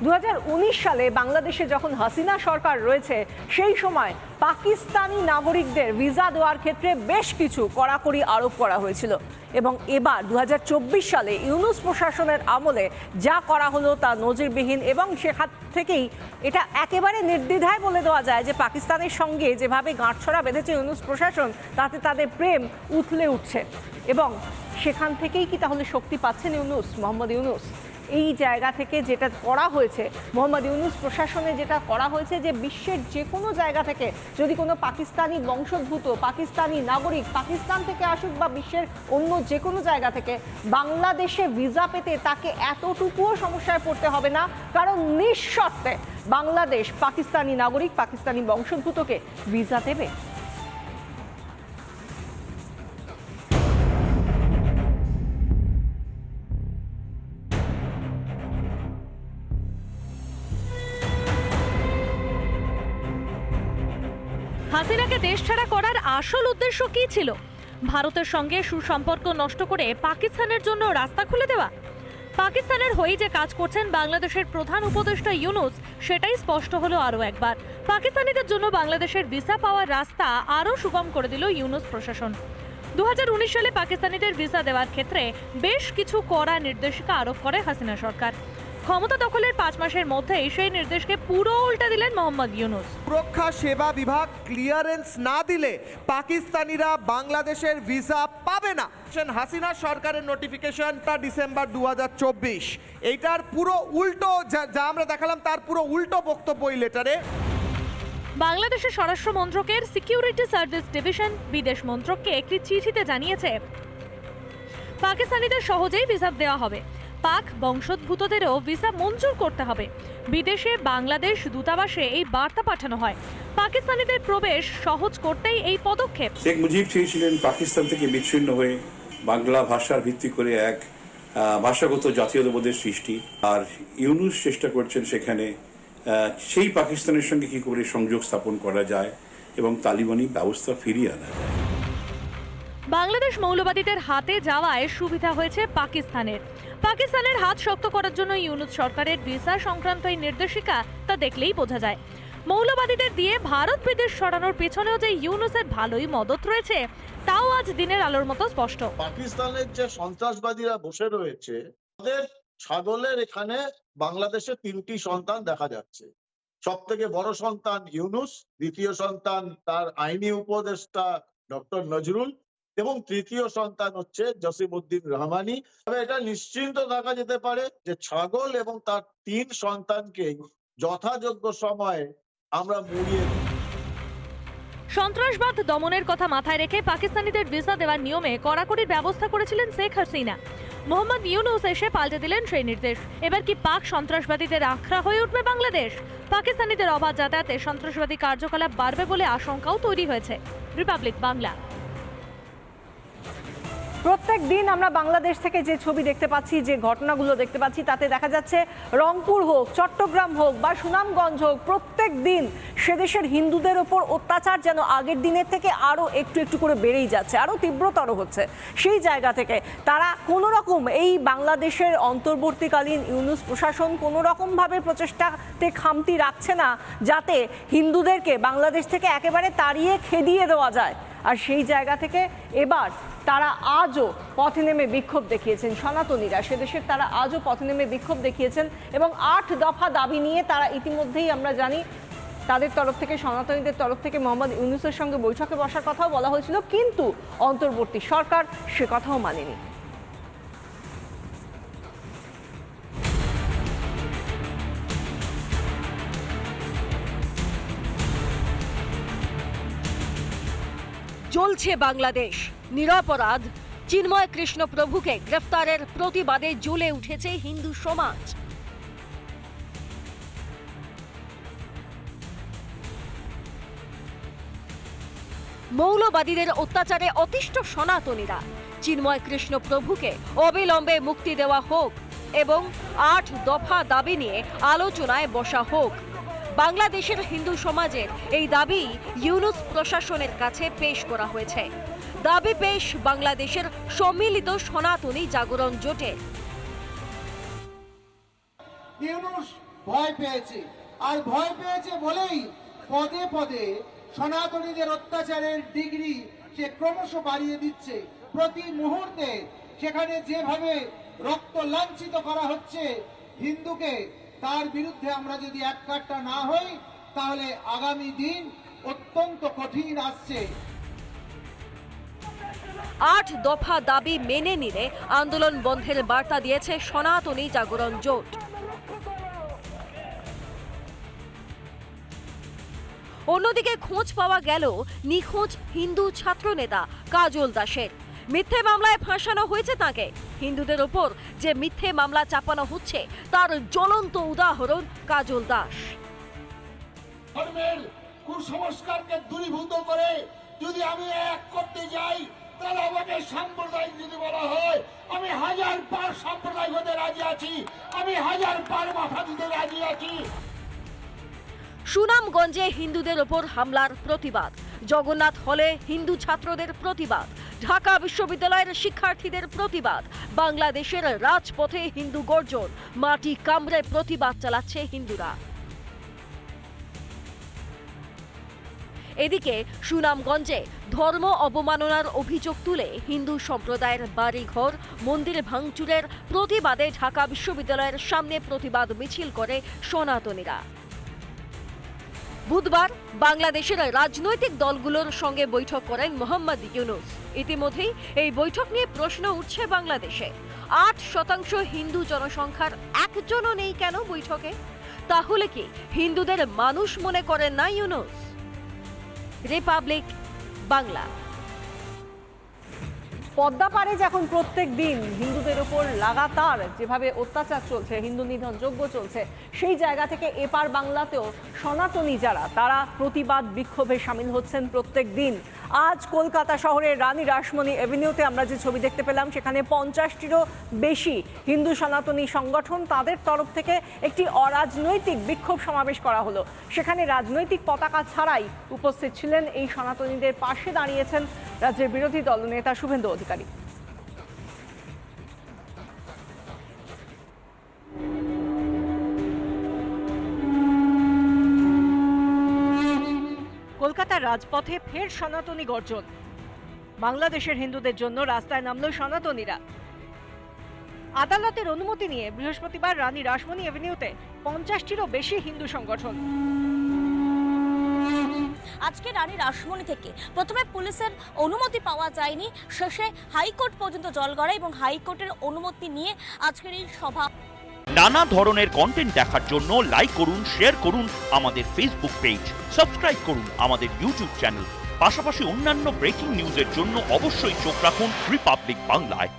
2019 সালে বাংলাদেশে যখন হাসিনা সরকার রয়েছে সেই সময় পাকিস্তানি নাগরিকদের ভিসা দেওয়ার ক্ষেত্রে বেশ কিছু কড়াকড়ি আরোপ করা হয়েছিল এবং এবার 2024 সালে ইউনূস প্রশাসনের আমলে যা করা হলো তা নজিরবিহীন এবং সেখান থেকেই এটা একেবারে নির্দ্বিধায় বলে দেওয়া যায় যে পাকিস্তানের সঙ্গে যেভাবে গাঁটছড়া বেঁধেছে ইউনূস প্রশাসন তাতে তাদের প্রেম উথলে উঠছে এবং সেখান থেকেই কি তাহলে শক্তি পাচ্ছেন মোহাম্মদ ইউনূস? এই জায়গা থেকে যেটা করা হয়েছে মোহাম্মদ ইউনূস প্রশাসনে যেটা করা হয়েছে যে বিশ্বের যে কোনো জায়গা থেকে যদি কোনো পাকিস্তানি বংশোদ্ভূত পাকিস্তানি নাগরিক পাকিস্তান থেকে আসুক বা বিশ্বের অন্য যে কোনো জায়গা থেকে বাংলাদেশে ভিসা পেতে তাকে এতটুকুও সমস্যায় পড়তে হবে না, কারণ নিঃশর্তে বাংলাদেশ পাকিস্তানি নাগরিক পাকিস্তানি বংশোদ্ভূতকে ভিসা দেবে। হাসিনাকে দেশ ছাড়া করার আসল উদ্দেশ্য কি ছিল? ভারতের সঙ্গে সুসম্পর্ক নষ্ট করে পাকিস্তানের জন্য রাস্তা খুলে দেওয়া? পাকিস্তানের হয়ে যে কাজ করছেন বাংলাদেশের প্রধান উপদেষ্টা ইউনূস, সেটাই স্পষ্ট হলো আরও একবার। পাকিস্তানিদের জন্য বাংলাদেশের ভিসা পাওয়ার রাস্তা আরও সুগম করে দিল ইউনূস প্রশাসন। 2019 সালে পাকিস্তানিদের ভিসা দেওয়ার ক্ষেত্রে বেশ কিছু কড়া নির্দেশিকা আরোপ করে হাসিনা সরকার। ক্ষমতা দখলের 5 মাসের মধ্যেই সেই নির্দেশকে পুরো উল্টে দিলেন মোহাম্মদ ইউনূস। সুরক্ষা সেবা বিভাগ ক্লিয়ারেন্স না দিলে পাকিস্তানিরা বাংলাদেশের ভিসা পাবে না। হাসিনা সরকারের নোটিফিকেশনটা ডিসেম্বর 2024, এইটার পুরো উল্টো যা আমরা দেখালাম তার পুরো উল্টো বক্তব্য এই লেটারে। বাংলাদেশের স্বরাষ্ট্র মন্ত্রকের সিকিউরিটি সার্ভিস ডিভিশন বিদেশ মন্ত্রককে একটি চিঠিতে জানিয়েছে পাকিস্তানিদের সহজেই ভিসা দেওয়া হবে, পাক বংশোদ্ভূতদেরও ভিসা মঞ্জুর করতে হবে। বিদেশে বাংলাদেশ দূতাবাসে এই বার্তা পাঠানো হয়। পাকিস্তানিদের প্রবেশ সহজ করতেই এই পদক্ষেপ। শেখ মুজিব চেয়েছিলেন পাকিস্তান থেকে বিচ্ছিন্ন হয়ে বাংলা ভাষার ভিত্তি করে এক ভাষাগত জাতীয়তাবোধের সৃষ্টি, আর ইউনূস চেষ্টা করছেন সেখানে সেই পাকিস্তানের সঙ্গে কি করে সংযোগ স্থাপন করা যায় এবং তালিবানি ব্যবস্থা ফিরিয়ে আনা যায়। বাংলাদেশ মৌলবাদীদের হাতে যাওয়ায় সুবিধা হয়েছে পাকিস্তানের হাত শক্ত করার জন্য ইউনূস সরকারের ভিসা সংক্রান্ত এই নির্দেশিকা তা দেখলেই বোঝা যায়। মৌলবাদীদের দিয়ে ভারত বিদেশ সরানোর পেছনেও যে ইউনূসের ভালোই মদত রয়েছে তাও আজ দিনের আলোর মতো স্পষ্ট। পাকিস্তানের যে সন্ত্রাসবাদীরা বসে রয়েছে তাদের ছাগলের এখানে বাংলাদেশে 3টি সন্তান দেখা যাচ্ছে। সব থেকে বড় সন্তান ইউনূস, দ্বিতীয় সন্তান তার আইনি উপদেষ্টা ডক্টর নজরুল এবং তৃতীয় সন্তান হচ্ছে জসিমউদ্দিন রহমানি। তবে এটা নিশ্চিন্ত থাকা যেতে পারে যে ছাগল এবং তার 3 সন্তানকে যথাযোগ্য সময়ে আমরা মুড়িয়ে দেব। সন্ত্রাসবাদ দমনের কথা মাথায় রেখে পাকিস্তানিদের ভিসা দেওয়ার নিয়মে কড়াকড়ির ব্যবস্থা করেছিলেন শেখ হাসিনা। মোহাম্মদ ইউনূস এসে পাল্টে দিলেন সেই নির্দেশ। এবার কি পাক সন্ত্রাসবাদীদের আখড়া হয়ে উঠবে বাংলাদেশ? পাকিস্তানিদের অবাধ যাতায়াতে সন্ত্রাসবাদী কার্যকলাপ বাড়বে বলে আশঙ্কাও তৈরি হয়েছে। রিপাবলিক বাংলা। প্রত্যেক দিন আমরা বাংলাদেশ থেকে যে ছবি দেখতে পাচ্ছি, যে ঘটনাগুলো দেখতে পাচ্ছি, তাতে দেখা যাচ্ছে রংপুর হোক, চট্টগ্রাম হোক বা সুনামগঞ্জ হোক, প্রত্যেক দিন সেদেশের হিন্দুদের ওপর অত্যাচার যেন আগের দিনের থেকে আরও একটু একটু করে বেড়েই যাচ্ছে, আরও তীব্রতর হচ্ছে। সেই জায়গা থেকে তারা কোনো রকম এই বাংলাদেশের অন্তর্বর্তীকালীন ইউনূস প্রশাসন কোনো রকমভাবে প্রচেষ্টাতে খামতি রাখছে না যাতে হিন্দুদেরকে বাংলাদেশ থেকে একেবারে তাড়িয়ে খেদিয়ে দেওয়া যায়। আর সেই জায়গা থেকে এবার তারা আজও পথে নেমে বিক্ষোভ দেখিয়েছেন। সনাতনীরা সেদেশের তারা আজও পথে নেমে বিক্ষোভ দেখিয়েছেন এবং 8 দফা দাবি নিয়ে তারা ইতিমধ্যেই আমরা জানি তাদের তরফ থেকে, সনাতনীদের তরফ থেকে মোহাম্মদ ইউনূসের সঙ্গে বৈঠকে বসার কথাও বলা হয়েছিল, কিন্তু অন্তর্বর্তী সরকার সে কথাও মানেনি। জ্বলছে বাংলাদেশ, নিরপরাধ চিন্ময় কৃষ্ণ প্রভুকে গ্রেফতারের প্রতিবাদে জ্বলে উঠেছে হিন্দু সমাজ। মৌলবাদীদের অত্যাচারে অতিষ্ঠ সনাতনীরা চিন্ময় কৃষ্ণ প্রভুকে অবিলম্বে মুক্তি দেওয়া হোক এবং 8 দফা দাবি নিয়ে আলোচনায় বসা হোক। বাংলাদেশের হিন্দু সমাজের এই দাবি ইউনূস প্রশাসনের কাছে পেশ করা হয়েছে। দাবি পেশ বাংলাদেশের সম্মিলিত সনাতনী জাগরণ জোটের। ইউনূস ভয় পেয়েছে, আর ভয় পেয়েছে বলেই পদে পদে সনাতনীদের অত্যাচারের ডিগ্রি সে ক্রমশ বাড়িয়ে দিচ্ছে। প্রতি মুহূর্তে সেখানে যেভাবে রক্ত লাঞ্ছিত করা হচ্ছে হিন্দুকে, তার বিরুদ্ধে আমরা যদি এককাট্টা না হই তাহলে আগামী দিন অত্যন্ত কঠিন আসছে। 8 দফা দাবি মেনে নিলে আন্দোলন বন্ধের বার্তা দিয়েছে সনাতনী জাগরণ জোট। অন্যদিকে খোঁজ পাওয়া গেল নিখোঁজ হিন্দু ছাত্রনেতা কাজল দাসের। মিথ্যে মামলায় ফাঁসানো হয়েছে তাকে। হিন্দুদের ওপর যে মিথ্যে মামলা চাপানো হচ্ছে তার জ্বলন্ত উদাহরণ কাজল দাস। ধর্মের কুসংস্কারকে দূরীভূত করে যদি আমি এক করতে যাই তাহলে আমাকে সাম্প্রদায়িক যদি বলা হয়, আমি 1000 বার সাম্প্রদায়িক হতে রাজি আছি, আমি 1000 বার মাথা দিতে রাজি আছি। সুনামগঞ্জে হিন্দুদের ওপর হামলার প্রতিবাদ, জগন্নাথ হলে হিন্দু ছাত্রদের প্রতিবাদ, ঢাকা বিশ্ববিদ্যালয়ের শিক্ষার্থীদের প্রতিবাদ, বাংলাদেশের রাজপথে হিন্দু গর্জন, মাটি কামড়ে প্রতিবাদ চালাচ্ছে হিন্দুরা। এদিকে সুনামগঞ্জে ধর্ম অবমাননার অভিযোগ তুলে হিন্দু সম্প্রদায়ের বাড়িঘর, মন্দির ভাঙচুরের প্রতিবাদে ঢাকা বিশ্ববিদ্যালয়ের সামনে প্রতিবাদ মিছিল করে সনাতনীরা। বুধবার বাংলাদেশের রাজনৈতিক দলগুলোর সঙ্গে বৈঠক করেন মোহাম্মদ ইউনূস। ইতিমধ্যেই এই বৈঠক নিয়ে প্রশ্ন উঠছে বাংলাদেশে। 8% হিন্দু জনসংখ্যার একজনও নেই কেন বৈঠকে? তাহলে কি হিন্দুদের মানুষ মনে করেন না ইউনূস? রিপাবলিক বাংলা। পদ্মা পারে যখন প্রত্যেক দিন হিন্দুদের উপর লাগাতার যেভাবে অত্যাচার চলছে, হিন্দু নিধন যজ্ঞ চলছে, সেই জায়গা থেকে এপার বাংলাতেও সনাতনী যারা তারা প্রতিবাদ বিক্ষোভে সামিল হচ্ছেন প্রত্যেক দিন। আজ কলকাতা শহরের রানী রাসমণি এভিনিউতে আমরা যে ছবি দেখতে পেলাম, সেখানে 50টিরও বেশি হিন্দু সনাতনী সংগঠন তাদের তরফ থেকে একটি অরাজনৈতিক বিক্ষোভ সমাবেশ করা হলো। সেখানে রাজনৈতিক পতাকা ছাড়াই উপস্থিত ছিলেন এই সনাতনীদের পাশে দাঁড়িয়েছেন রাজ্যের বিরোধী দলনেতা শুভেন্দু অধিকারী। কলকাতার রাজপথে ফের সনাতনী গর্জন। বাংলাদেশের হিন্দুদের জন্য রাস্তায় নামল সনাতনীরা। আদালতের অনুমতি নিয়ে বৃহস্পতিবার রানী রাসমণি এভিনিউতে 50টিরও বেশি হিন্দু সংগঠন। আজকে রানী রাসমণি থেকে প্রথমে পুলিশের অনুমতি পাওয়া যায়নি, শেষে হাইকোর্ট পর্যন্ত জল গড়ায় এবং হাইকোর্টের অনুমতি নিয়ে আজকের এই সভা। নানা ধরনের কন্টেন্ট দেখার জন্য লাইক করুন, শেয়ার করুন আমাদের ফেসবুক পেজ, সাবস্ক্রাইব করুন আমাদের ইউটিউব চ্যানেল। পাশাপাশি অন্যান্য ব্রেকিং নিউজের জন্য অবশ্যই চোখ রাখুন রিপাবলিক বাংলায়।